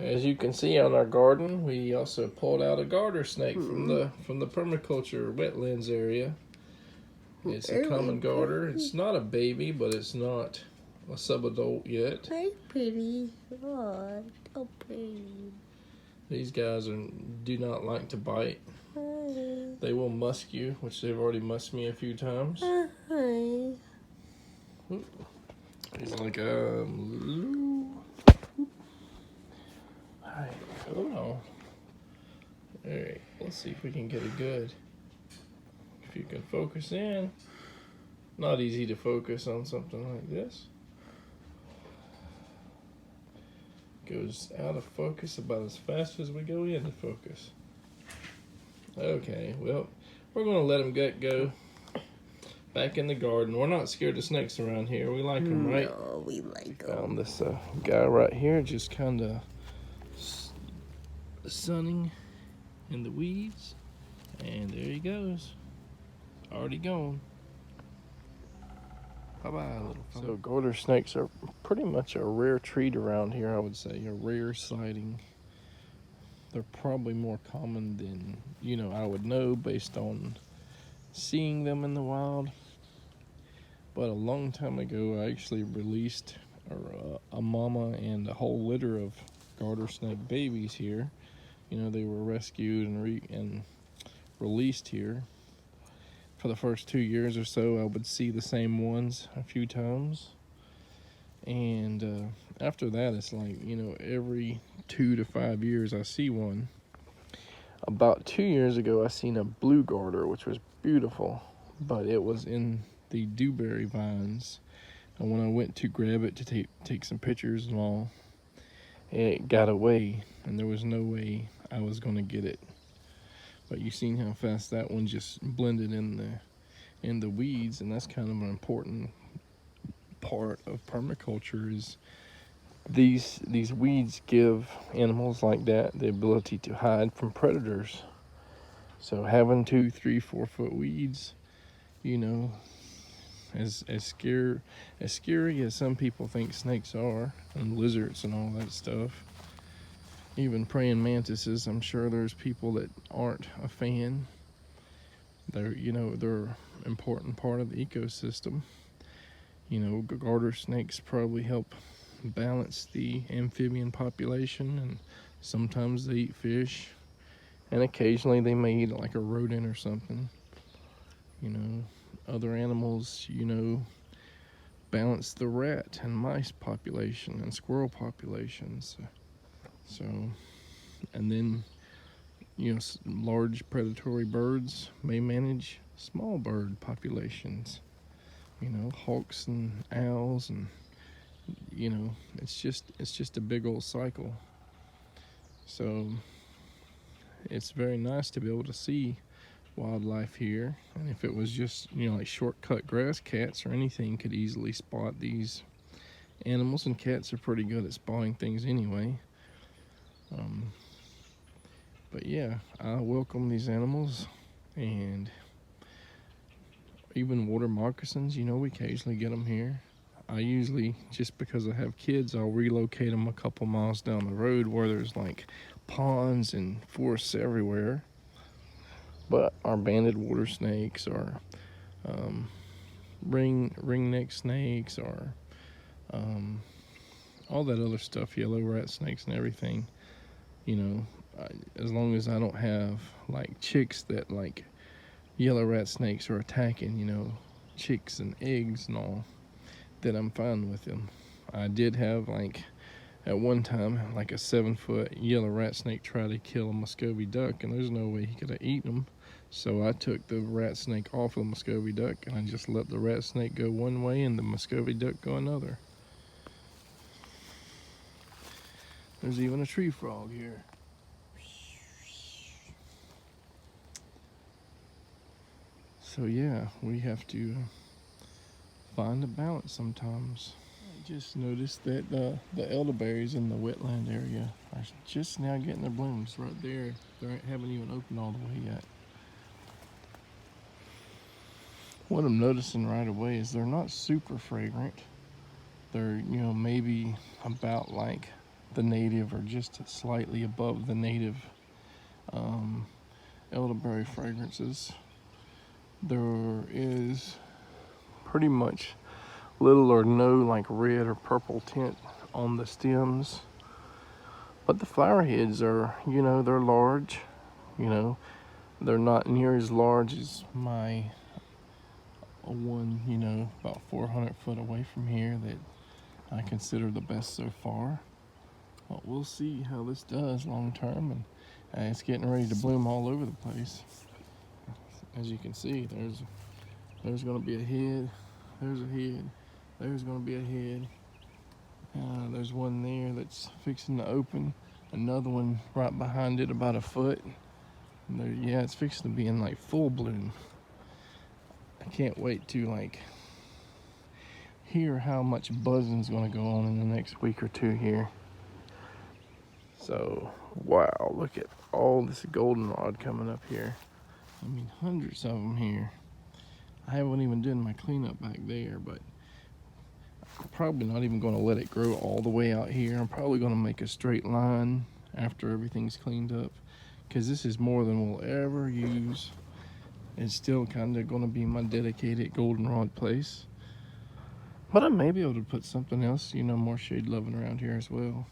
As you can see on our garden, we also pulled out a garter snake from the permaculture wetlands area. It's a common garter. It's not a baby, but it's not a subadult yet. Hi, pretty. Oh, so pretty. These guys do not like to bite. Hi. They will musk you, which they've already musked me a few times. Hi. He's like Alright, hold on. Alright, let's see if we can get it good. If you can focus in. Not easy to focus on something like this. Goes out of focus about as fast as we go into focus. Okay, well, we're going to let him go back in the garden. We're not scared of snakes around here. We like them, right? No, we like them. Found this guy right here, just kind of sunning in the weeds. And there he goes. Already gone. Bye-bye, little fella. So garter snakes are pretty much a rare treat around here, I would say. A rare sighting. They're probably more common than, I would know based on seeing them in the wild. But a long time ago, I actually released a mama and a whole litter of garter snake babies here. They were rescued and released here. For the first 2 years or so, I would see the same ones a few times. And after that, it's like, every 2 to 5 years I see one. About 2 years ago, I seen a blue garter, which was beautiful, but it was in the dewberry vines. And when I went to grab it to take some pictures and all, it got away, and there was no way I was going to get it. But you seen how fast that one just blended in the weeds, and that's kind of an important part of permaculture is these weeds give animals like that the ability to hide from predators. So having 2, 3, 4 foot weeds, as scary as some people think snakes are, and lizards and all that stuff, even praying mantises, I'm sure there's people that aren't a fan. They're an important part of the ecosystem. Garter snakes probably help balance the amphibian population, and sometimes they eat fish, and occasionally they may eat like a rodent or something. Other animals, balance the rat and mice population and squirrel populations. So, and then, large predatory birds may manage small bird populations. Hawks and owls, and it's just a big old cycle. So it's very nice to be able to see wildlife here, and if it was just like shortcut grass cats or anything could easily spot these animals, and cats are pretty good at spotting things anyway. But yeah, I welcome these animals, and even water moccasins, we occasionally get them here. I usually, just because I have kids, I'll relocate them a couple miles down the road where there's like ponds and forests everywhere. But our banded water snakes, or ringneck snakes, or all that other stuff, yellow rat snakes and everything, as long as I don't have like chicks that like yellow rat snakes are attacking, chicks and eggs and all, then I'm fine with them. I did have at one time like a 7-foot yellow rat snake try to kill a Muscovy duck, and there's no way he could have eaten them. So I took the rat snake off of the Muscovy duck, and I just let the rat snake go one way and the Muscovy duck go another. There's even a tree frog here. So yeah, we have to find a balance sometimes. I just noticed that the elderberries in the wetland area are just now getting their blooms right there. They haven't even opened all the way yet. What I'm noticing right away is they're not super fragrant. They're, maybe about like the native or just slightly above the native elderberry fragrances. There is pretty much little or no like red or purple tint on the stems, but the flower heads are, you know, they're large. You know, they're not near as large as my one, you know, about 400 foot away from here that I consider the best so far. But we'll see how this does long term, and it's getting ready to bloom all over the place. As you can see, there's going to be a head, there's a head, there's going to be a head. There's one there that's fixing to open, another one right behind it about a foot. Yeah, it's fixing to be in like full bloom. I can't wait to like hear how much buzzing's going to go on in the next week or two here. So, wow, look at all this goldenrod coming up here. I mean, hundreds of them here. I haven't even done my cleanup back there, but I'm probably not even going to let it grow all the way out here. I'm probably going to make a straight line after everything's cleaned up, because this is more than we'll ever use. It's still kind of going to be my dedicated goldenrod place. But I may be able to put something else, you know, more shade loving around here as well.